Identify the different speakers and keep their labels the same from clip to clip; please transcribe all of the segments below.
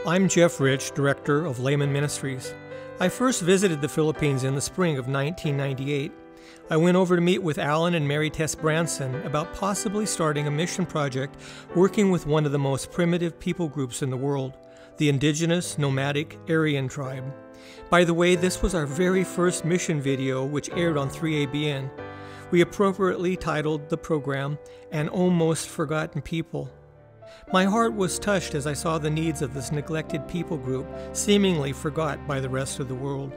Speaker 1: I'm Jeff Rich, director of Laymen Ministries. I first visited the Philippines in the spring of 1998. I went over to meet with Alan and Mary Tess Branson about possibly starting a mission project working with one of the most primitive people groups in the world, the indigenous nomadic Aryan tribe. By the way, this was our very first mission video, which aired on 3ABN. We appropriately titled the program, An Almost Forgotten People. My heart was touched as I saw the needs of this neglected people group, seemingly forgot by the rest of the world.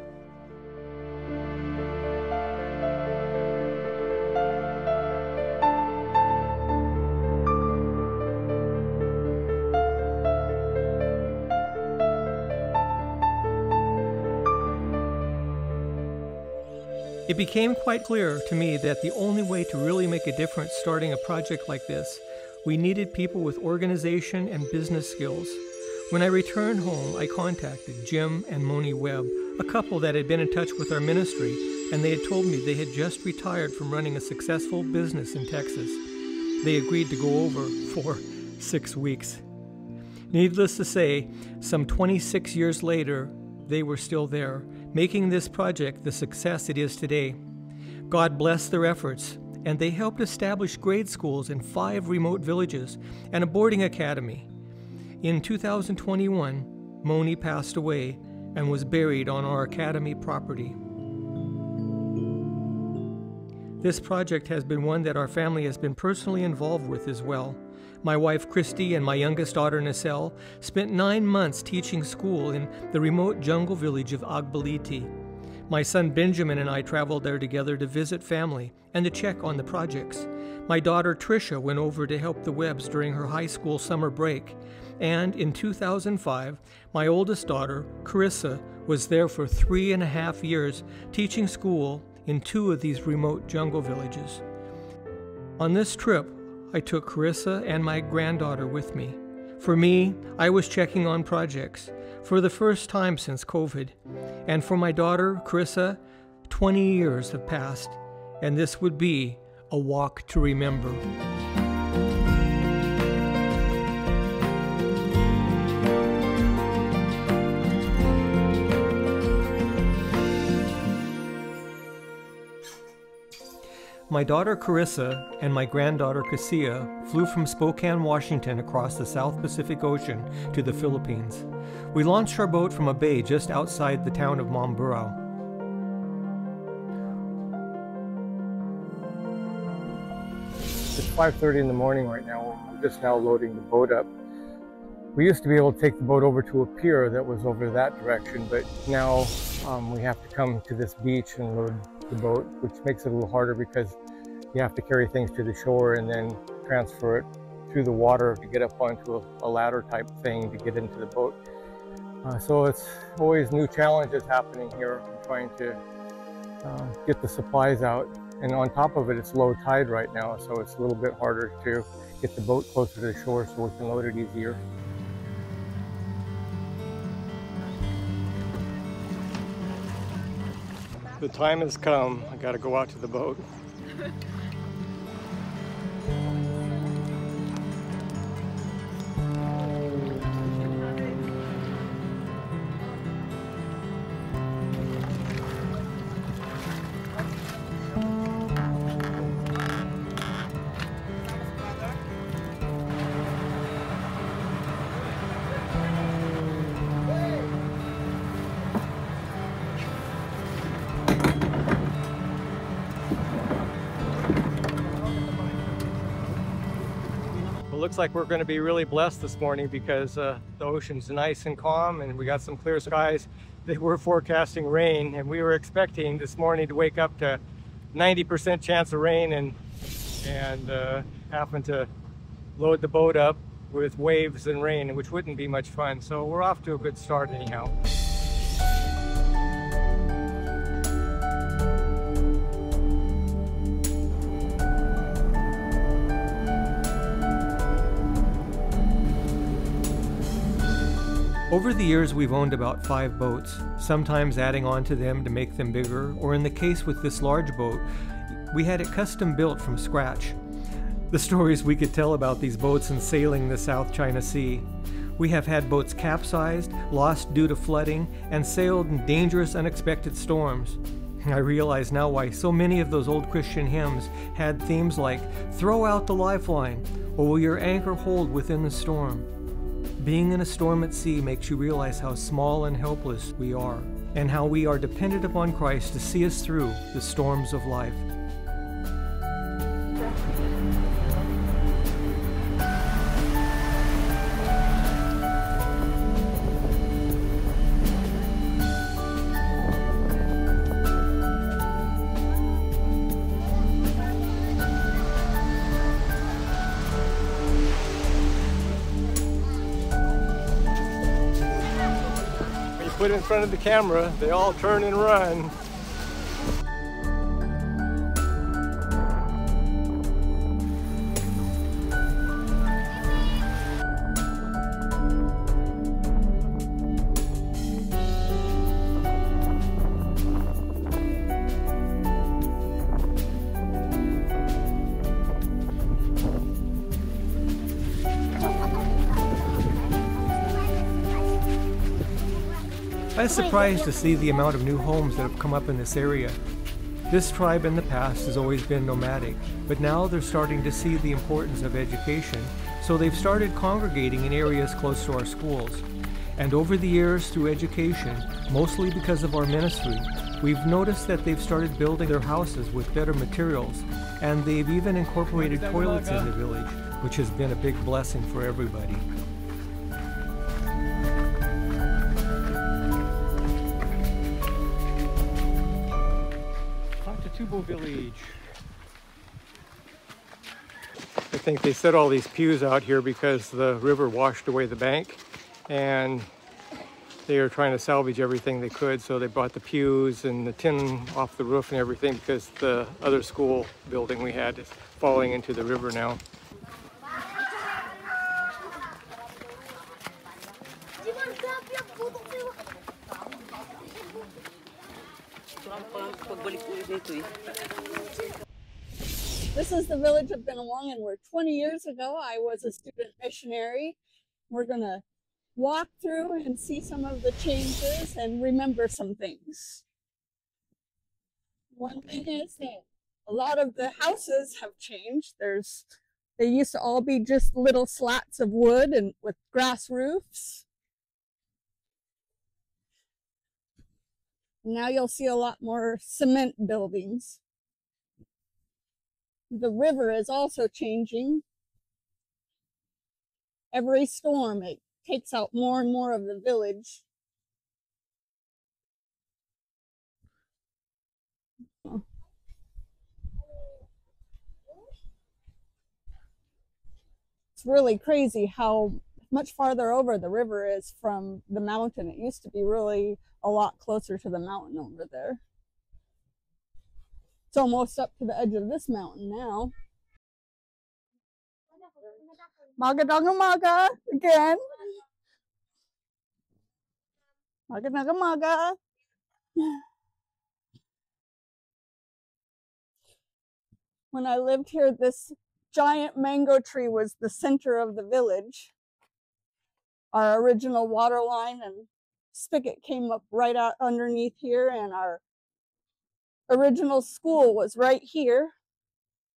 Speaker 1: It became quite clear to me that the only way to really make a difference starting a project like this, we needed people with organization and business skills. When I returned home, I contacted Jim and Moni Webb, a couple that had been in touch with our ministry, and they had told me they had just retired from running a successful business in Texas. They agreed to go over for 6 weeks. Needless to say, some 26 years later, they were still there, making this project the success it is today. God bless their efforts, and they helped establish grade schools in 5 remote villages and a boarding academy. In 2021, Moni passed away and was buried on our academy property. This project has been one that our family has been personally involved with as well. My wife Christy and my youngest daughter Nacelle spent 9 months teaching school in the remote jungle village of Agbaliti. My son Benjamin and I traveled there together to visit family and to check on the projects. My daughter Tricia went over to help the Webbs during her high school summer break. And in 2005, my oldest daughter, Carissa, was there for 3.5 years teaching school in 2 of these remote jungle villages. On this trip, I took Carissa and my granddaughter with me. For me, I was checking on projects for the first time since COVID. And for my daughter, Carissa, 20 years have passed, and this would be a walk to remember. My daughter Carissa and my granddaughter Cassia flew from Spokane, Washington across the South Pacific Ocean to the Philippines. We launched our boat from a bay just outside the town of Mindoro.
Speaker 2: It's 5:30 in the morning right now. We're just now loading the boat up. We used to be able to take the boat over to a pier that was over that direction, but now we have to come to this beach and load the boat, which makes it a little harder because you have to carry things to the shore and then transfer it through the water to get up onto a ladder type thing to get into the boat. So it's always new challenges happening here, trying to get the supplies out. And on top of it, it's low tide right now, so it's a little bit harder to get the boat closer to the shore so we can load it easier.
Speaker 1: The time has come. I gotta go out to the boat. Looks like we're going to be really blessed this morning because the ocean's nice and calm and we got some clear skies. They were forecasting rain and we were expecting this morning to wake up to 90% chance of rain and happen to load the boat up with waves and rain, which wouldn't be much fun. So we're off to a good start anyhow. Over the years, we've owned about 5 boats, sometimes adding on to them to make them bigger, or in the case with this large boat, we had it custom built from scratch. The stories we could tell about these boats and sailing the South China Sea. We have had boats capsized, lost due to flooding, and sailed in dangerous, unexpected storms. I realize now why so many of those old Christian hymns had themes like, "Throw out the lifeline," or "Will your anchor hold within the storm?" Being in a storm at sea makes you realize how small and helpless we are, and how we are dependent upon Christ to see us through the storms of life.
Speaker 2: Put in front of the camera, they all turn and run.
Speaker 1: I was surprised to see the amount of new homes that have come up in this area. This tribe in the past has always been nomadic, but now they're starting to see the importance of education, so they've started congregating in areas close to our schools. And over the years, through education, mostly because of our ministry, we've noticed that they've started building their houses with better materials, and they've even incorporated toilets in the village, which has been a big blessing for everybody. Village. I think they set all these pews out here because the river washed away the bank, and they are trying to salvage everything they could, so they brought the pews and the tin off the roof and everything because the other school building we had is falling into the river now.
Speaker 3: This is the village of Bennawong, and where 20 years ago I was a student missionary. We're going to walk through and see some of the changes and remember some things. One thing is that a lot of the houses have changed. They used to all be just little slats of wood and with grass roofs. Now you'll see a lot more cement buildings. The river is also changing. Every storm, it takes out more and more of the village. It's really crazy how much farther over the river is from the mountain. It used to be really a lot closer to the mountain over there. It's almost up to the edge of this mountain now. Maga daga maga again. Maga daga maga. When I lived here, this giant mango tree was the center of the village. Our original water line and spigot came up right out underneath here, and our original school was right here.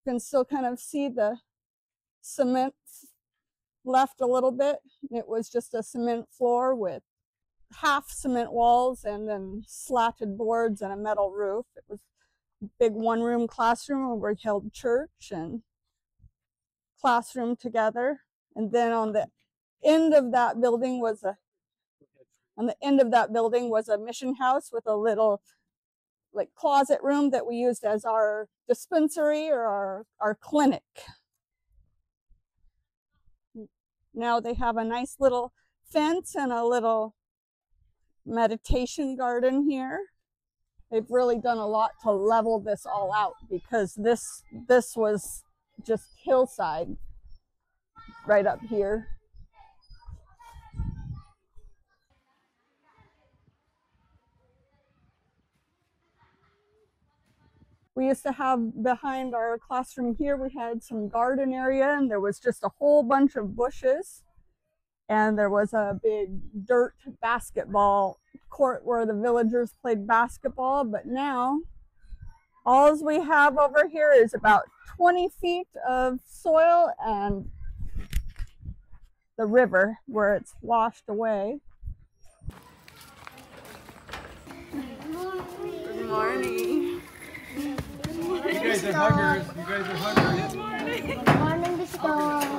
Speaker 3: You can still kind of see the cement left a little bit. It was just a cement floor with half cement walls and then slatted boards and a metal roof. It was a big one-room classroom where we held church and classroom together. And then on the end of that building was a mission house with a little like closet room that we used as our dispensary or our clinic. Now they have a nice little fence and a little meditation garden here. They've really done a lot to level this all out because this was just hillside right up here. We used to have behind our classroom here, we had some garden area and there was just a whole bunch of bushes. and there was a big dirt basketball court where the villagers played basketball. But now all we have over here is about 20 feet of soil and the river where it's washed away. Good morning.
Speaker 2: You guys are huggers. You guys are huggers.
Speaker 4: Good morning. Good morning, Bisco.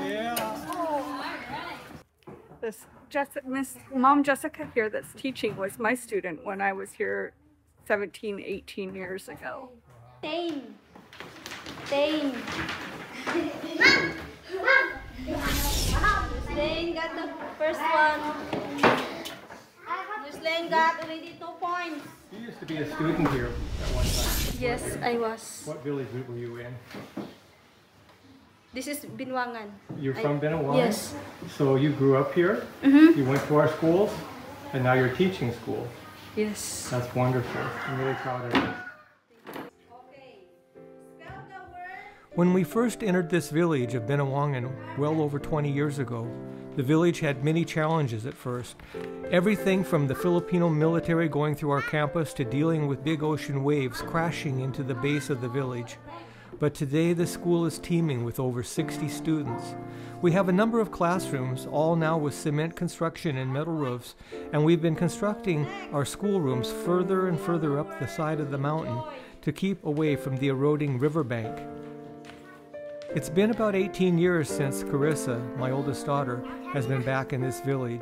Speaker 2: Yeah.
Speaker 3: This Mom Jessica here that's teaching was my student when I was here 17, 18 years ago.
Speaker 4: Same. Same. Lane got the first one. Lane got already 2 points.
Speaker 2: You used to be a student here at one time.
Speaker 4: Yes, I was.
Speaker 2: What village were you in?
Speaker 4: This is Binwangan.
Speaker 2: You're from Benawan?
Speaker 4: Yes.
Speaker 2: So you grew up here?
Speaker 4: Mm-hmm.
Speaker 2: You went to our schools? And now you're teaching school.
Speaker 4: Yes.
Speaker 2: That's wonderful. I'm really proud of you.
Speaker 1: When we first entered this village of Benawangan well over 20 years ago, the village had many challenges at first. Everything from the Filipino military going through our campus to dealing with big ocean waves crashing into the base of the village. But today the school is teeming with over 60 students. We have a number of classrooms, all now with cement construction and metal roofs, and we've been constructing our schoolrooms further and further up the side of the mountain to keep away from the eroding riverbank. It's been about 18 years since Carissa, my oldest daughter, has been back in this village.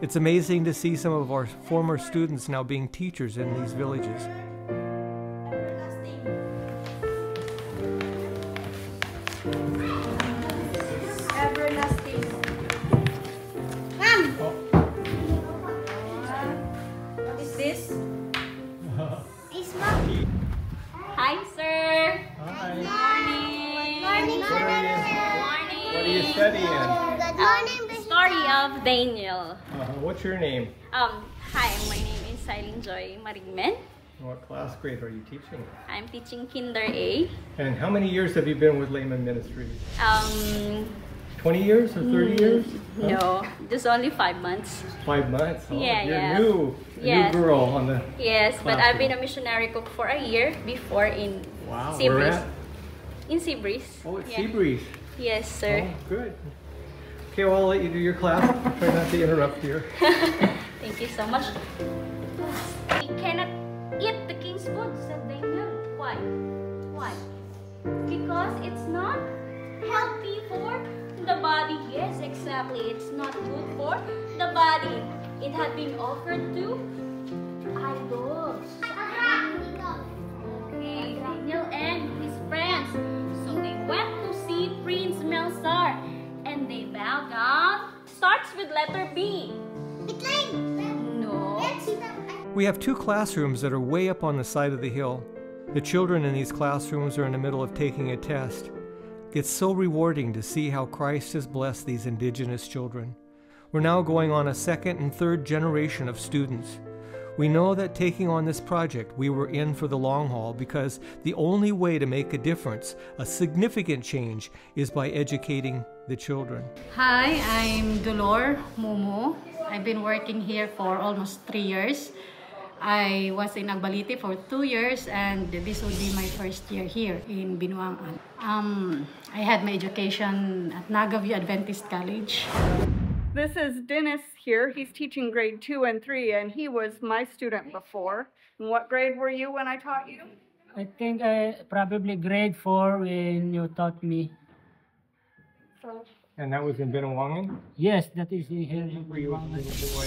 Speaker 1: It's amazing to see some of our former students now being teachers in these villages.
Speaker 4: Everlasting. Mom! What is this? It's Mom. Hi, sir.
Speaker 2: Hi.
Speaker 4: Morning. Morning.
Speaker 2: What are you studying?
Speaker 4: Good morning. Story of Daniel.
Speaker 2: What's your name?
Speaker 4: Hi, my name is Silene Joy Marigmen.
Speaker 2: What class grade are you teaching?
Speaker 4: I'm teaching Kinder A.
Speaker 2: And how many years have you been with Laymen Ministries? 20 years or 30 years?
Speaker 4: No, just only 5 months.
Speaker 2: 5 months? Oh,
Speaker 4: Yeah,
Speaker 2: you're
Speaker 4: yeah.
Speaker 2: new. A
Speaker 4: Yes.
Speaker 2: new girl on the
Speaker 4: Yes, but I've been a
Speaker 2: classroom.
Speaker 4: missionary cook for a year before in
Speaker 2: Wow, where
Speaker 4: Seabreeze.
Speaker 2: at?
Speaker 4: In Seabreeze.
Speaker 2: Oh, it's
Speaker 4: Yeah.
Speaker 2: Seabreeze.
Speaker 4: Yes, sir.
Speaker 2: Oh, good. Okay, well, I'll let you do your class. Try not to interrupt here.
Speaker 4: Thank you so much. We cannot eat the king's food, said Daniel. Why? Why? Because it's not healthy for the body. Yes, exactly. It's not good for the body. It had been offered to idols. Okay, Daniel and his friends. So they went to see Prince Melsar and they bowed down. Starts with letter B. No.
Speaker 1: We have 2 classrooms that are way up on the side of the hill. The children in these classrooms are in the middle of taking a test. It's so rewarding to see how Christ has blessed these indigenous children. We're now going on a 2nd and 3rd generation of students. We know that taking on this project, we were in for the long haul because the only way to make a difference, a significant change, is by educating the children.
Speaker 5: Hi, I'm Dolor Momo. I've been working here for almost 3 years. I was in Agbalite for 2 years and this will be my first year here in Binwangan. I had my education at Nagaview Adventist College.
Speaker 3: This is Dennis here. He's teaching grade 2 and 3, and he was my student before. And what grade were you when I taught you?
Speaker 6: I think probably grade 4 when you taught me.
Speaker 3: So,
Speaker 2: And that was in Benawangan?
Speaker 6: Yes, that is here.
Speaker 2: Were you a little boy?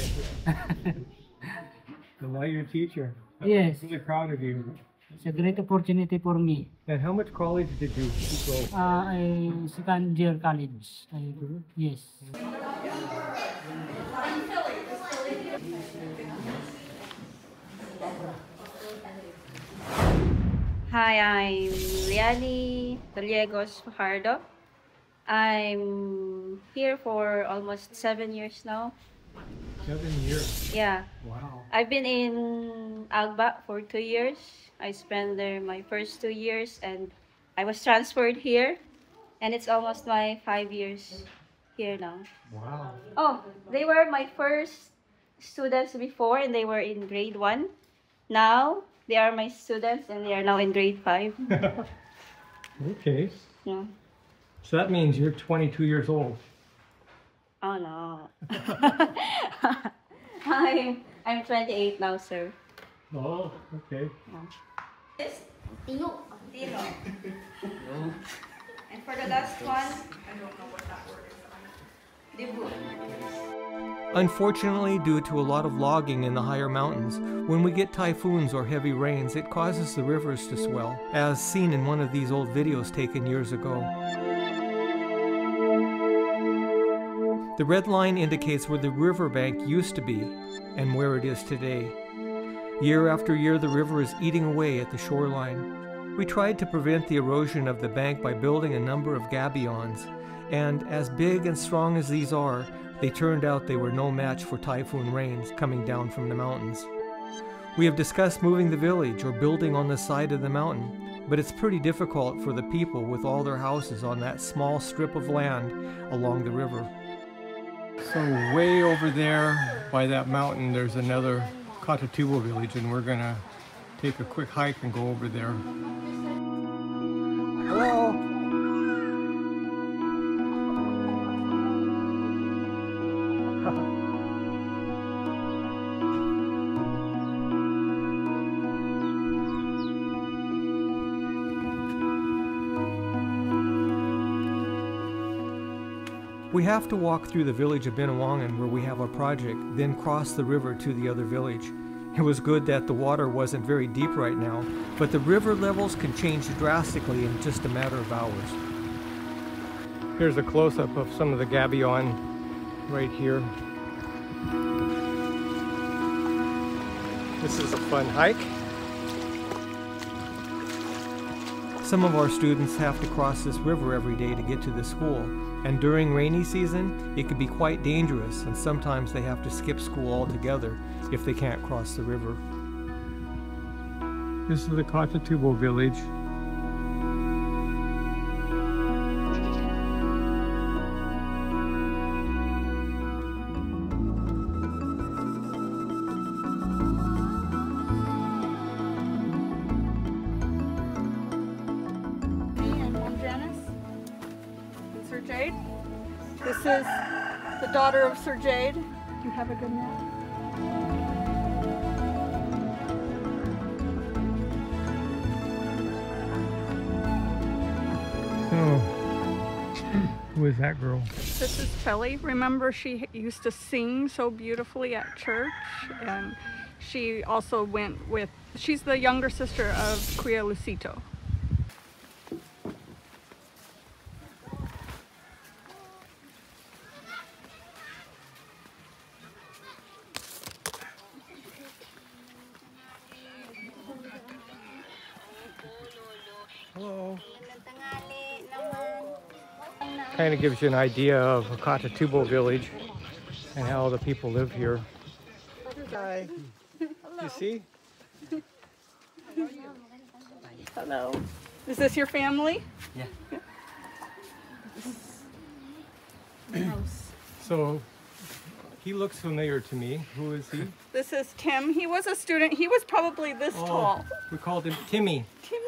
Speaker 2: And now you're a teacher.
Speaker 6: Yes.
Speaker 2: I'm really proud of you.
Speaker 6: It's a great opportunity for me.
Speaker 2: And how much college did you go?
Speaker 6: I second year college. Yes.
Speaker 4: Hi, I'm Liani Daliegos Fajardo. I'm here for almost 7 years now.
Speaker 2: 7 years.
Speaker 4: Yeah.
Speaker 2: Wow.
Speaker 4: I've been in Agba for 2 years. I spent there my first 2 years and I was transferred here. And it's almost my 5 years here now.
Speaker 1: Wow.
Speaker 4: Oh, they were my first students before, and they were in grade 1. Now they are my students, and they are now in grade 5.
Speaker 1: Okay.
Speaker 4: Yeah.
Speaker 1: So that means you're 22 years old.
Speaker 4: Oh no. I'm 28 now, sir.
Speaker 1: Oh, okay.
Speaker 4: This Tino. And for the last one, I don't know what that word is. Debu.
Speaker 1: Unfortunately, due to a lot of logging in the higher mountains, when we get typhoons or heavy rains, it causes the rivers to swell, as seen in one of these old videos taken years ago. The red line indicates where the riverbank used to be and where it is today. Year after year, the river is eating away at the shoreline. We tried to prevent the erosion of the bank by building a number of gabions, and as big and strong as these are, they turned out they were no match for typhoon rains coming down from the mountains. We have discussed moving the village or building on the side of the mountain, but it's pretty difficult for the people with all their houses on that small strip of land along the river. So way over there by that mountain, there's another Katatubo village, and we're gonna take a quick hike and go over there. Hello. We have to walk through the village of Binawangan where we have our project, then cross the river to the other village. It was good that the water wasn't very deep right now, but the river levels can change drastically in just a matter of hours. Here's a close-up of some of the gabion right here. This is a fun hike. Some of our students have to cross this river every day to get to the school, and during rainy season, it can be quite dangerous, and sometimes they have to skip school altogether if they can't cross the river. This is the Katatubo village.
Speaker 3: This is the daughter of Sir Jade. You have a good night.
Speaker 1: So, who is that girl?
Speaker 3: This is Telly. Remember, she used to sing so beautifully at church, and she also went with, she's the younger sister of Kuya Lucito.
Speaker 1: Hello. Kind of gives you an idea of Katatubo village and how the people live here. Hi. You see?
Speaker 3: Hello. Is this your family?
Speaker 1: Yeah. So he looks familiar to me. Who is he?
Speaker 3: This is Tim. He was a student. He was probably this tall.
Speaker 1: We called him Timmy.
Speaker 3: Tim.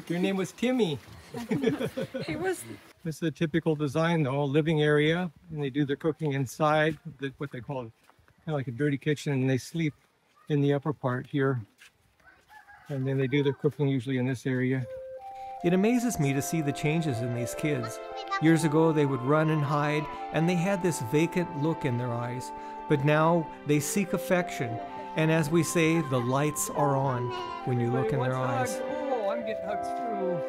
Speaker 1: Your name was Timmy.
Speaker 3: He was.
Speaker 1: This is a typical design though, living area, and they do their cooking inside, what they call kind of like a dirty kitchen, and they sleep in the upper part here. And then they do their cooking usually in this area. It amazes me to see the changes in these kids. Years ago they would run and hide, and they had this vacant look in their eyes. But now they seek affection, and as we say, the lights are on when you look in their eyes. Oh, I'm getting hugs too.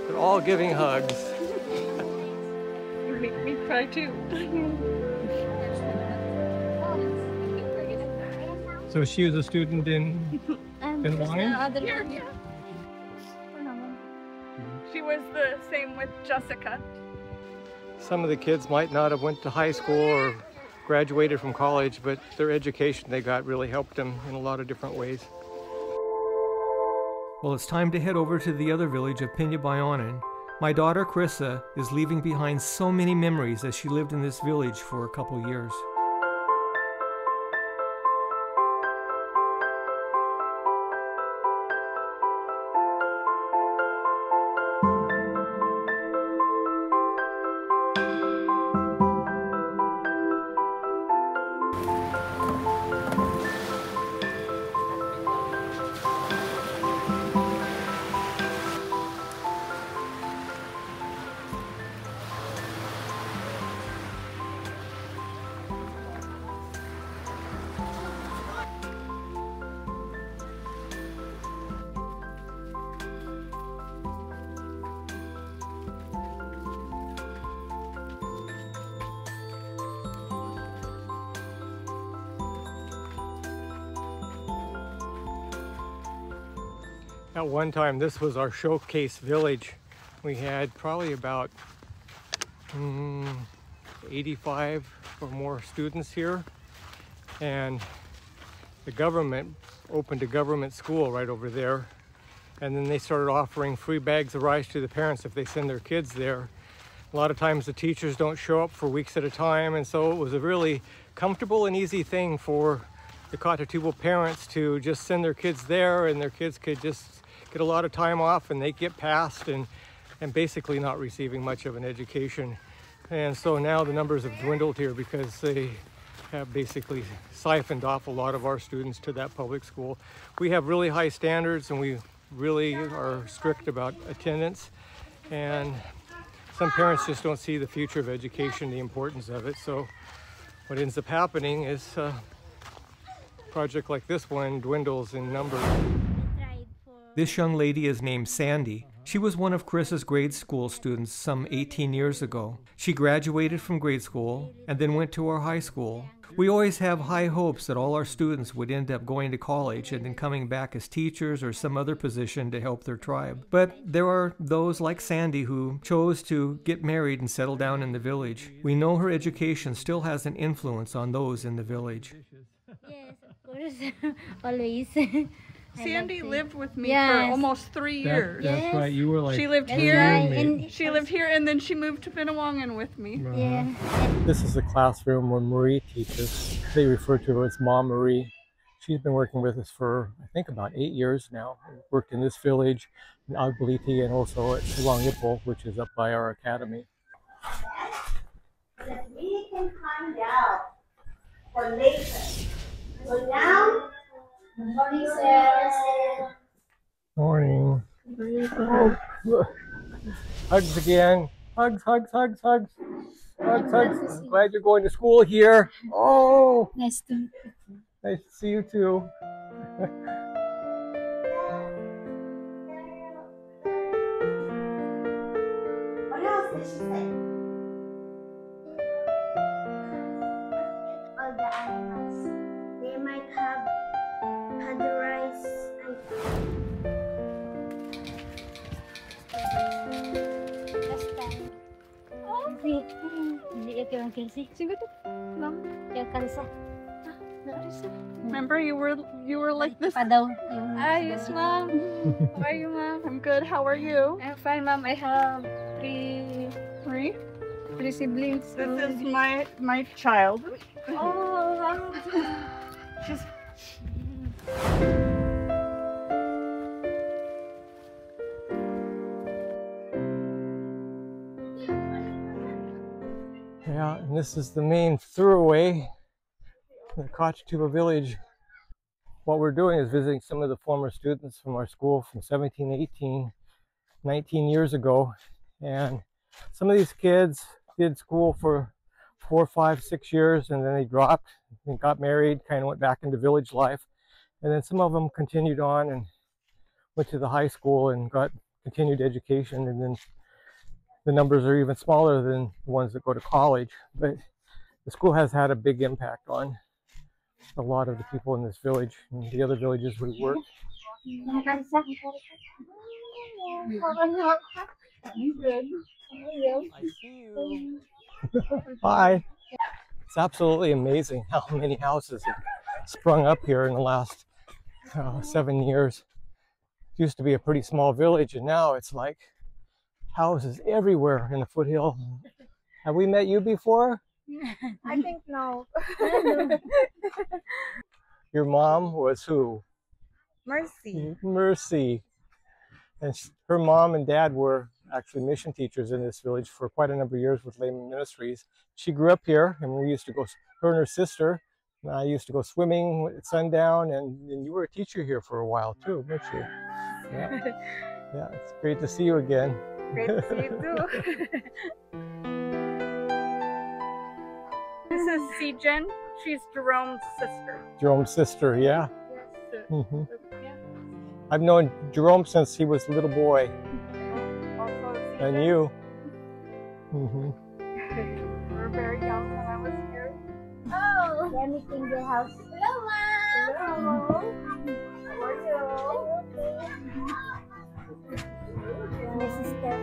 Speaker 1: They're all giving hugs.
Speaker 3: You make me cry too.
Speaker 1: So she was a student in Binawangan?
Speaker 3: Here. She was the same with Jessica.
Speaker 1: Some of the kids might not have went to high school or graduated from college, but their education they got really helped them in a lot of different ways. Well, it's time to head over to the other village of Pinyabayonan. My daughter Carissa is leaving behind so many memories as she lived in this village for a couple years.
Speaker 2: At one time, this was our showcase village. We had probably about 85 or more students here. And the government opened a government school right over there. And then they started offering free bags of rice to the parents if they send their kids there. A lot of times the teachers don't show up for weeks at a time. And so it was a really comfortable and easy thing for the Cotatoubo parents to just send their kids there, and their kids could just get a lot of time off and they get past and basically not receiving much of an education. And so now the numbers have dwindled here because they have basically siphoned off a lot of our students to that public school. We have really high standards and we really are strict about attendance, and some parents just don't see the future of education, the importance of it. So what ends up happening is a project like this one dwindles in numbers.
Speaker 1: This young lady is named Sandy. She was one of Carissa's grade school students some 18 years ago. She graduated from grade school and then went to our high school. We always have high hopes that all our students would end up going to college and then coming back as teachers or some other position to help their tribe. But there are those like Sandy who chose to get married and settle down in the village. We know her education still has an influence on those in the village.
Speaker 4: Yes, of course. Always.
Speaker 3: Sandy lived with me
Speaker 4: Yes.
Speaker 3: for almost 3 years.
Speaker 6: That's right. You were like
Speaker 3: She lived
Speaker 4: That's
Speaker 3: here.
Speaker 4: right. And
Speaker 3: She lived here, and then she moved to Binawongan with me.
Speaker 4: yeah.
Speaker 2: This is the classroom where Marie teaches. They refer to her as Mom Marie. She's been working with us for, I think, about 8 years now. Worked in this village, in Agbaliti, and also at Sulangipo, which is up by our academy.
Speaker 7: That we can find out for later. So now, morning, sir.
Speaker 2: Morning. Oh, hugs again. Hugs, hugs, hugs, hugs. Hugs, hugs. I'm glad you're going to school here. Oh,
Speaker 4: Nice to
Speaker 2: nice to see you too.
Speaker 7: What else did she say? All the animals, they might have had the rice.
Speaker 4: Hindi ka kang Kelsey. Sige to. Ma'am. Kaya Carissa.
Speaker 3: Remember, you were like this.
Speaker 4: Pa daw.
Speaker 3: Yes, ma'am. How are you, ma'am? I'm good. How are you?
Speaker 8: I'm fine, ma'am. I have three siblings.
Speaker 3: This is my child.
Speaker 8: Oh,
Speaker 3: She's
Speaker 2: Yeah, and this is the main throughway, the Cotatoubo village. What we're doing is visiting some of the former students from our school from 1718, 19 years ago. And some of these kids did school for 4, 5, 6 years, and then they dropped and got married, kind of went back into village life. And then some of them continued on and went to the high school and got continued education, and then the numbers are even smaller than the ones that go to college. But the school has had a big impact on a lot of the people in this village and the other villages we work. I see you. Bye. It's absolutely amazing how many houses have sprung up here in the last 7 years. It used to be a pretty small village, and now it's like houses everywhere in the foothill. Have we met you before?
Speaker 8: I think no.
Speaker 2: Your mom was who?
Speaker 8: Mercy.
Speaker 2: Mercy. And her mom and dad were actually mission teachers in this village for quite a number of years with Laymen Ministries. She grew up here, and we used to go, her and her sister, and I used to go swimming at sundown, and you were a teacher here for a while too, weren't you? Yeah, yeah, it's great to see you again.
Speaker 8: Great to see you too. This is Sijen. She's Jerome's sister.
Speaker 2: Jerome's sister, yeah.
Speaker 8: Yes.
Speaker 2: Mm-hmm.
Speaker 8: Yeah.
Speaker 2: I've known Jerome since he was a little boy.
Speaker 8: Also
Speaker 2: And you. Mm-hmm.
Speaker 8: We were very young when I was here.
Speaker 7: Oh, let me clean your house. Hello, Mom.
Speaker 8: Hello. How are you?
Speaker 7: My sister.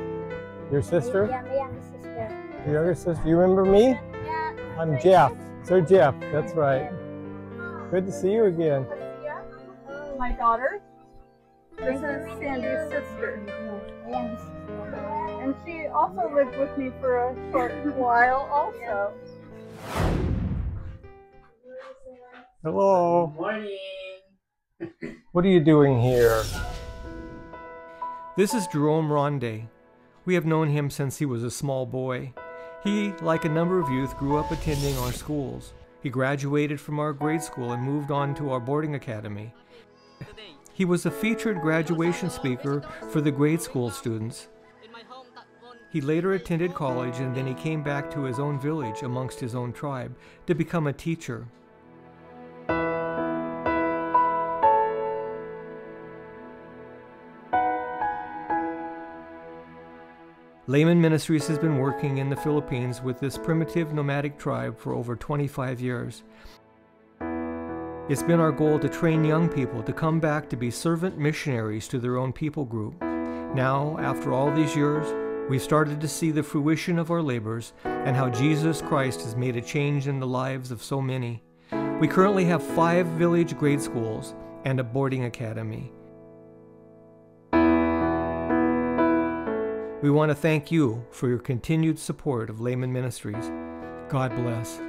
Speaker 2: Your sister?
Speaker 7: Yeah, my younger sister.
Speaker 2: Your younger sister? You remember me?
Speaker 7: Yeah.
Speaker 2: I'm Jeff. Sir Jeff, that's right. Good to see you again.
Speaker 8: My daughter. This is Sandy's sister.
Speaker 7: My younger sister.
Speaker 8: And she also lived with me for a short while also.
Speaker 2: Hello.
Speaker 9: Good morning.
Speaker 2: What are you doing here?
Speaker 1: This is Jerome Ronde. We have known him since he was a small boy. He, like a number of youth, grew up attending our schools. He graduated from our grade school and moved on to our boarding academy. He was a featured graduation speaker for the grade school students. He later attended college, and then he came back to his own village amongst his own tribe to become a teacher. Laymen Ministries has been working in the Philippines with this primitive nomadic tribe for over 25 years. It's been our goal to train young people to come back to be servant missionaries to their own people group. Now, after all these years, we've started to see the fruition of our labors and how Jesus Christ has made a change in the lives of so many. We currently have 5 village grade schools and a boarding academy. We want to thank you for your continued support of Laymen Ministries. God bless.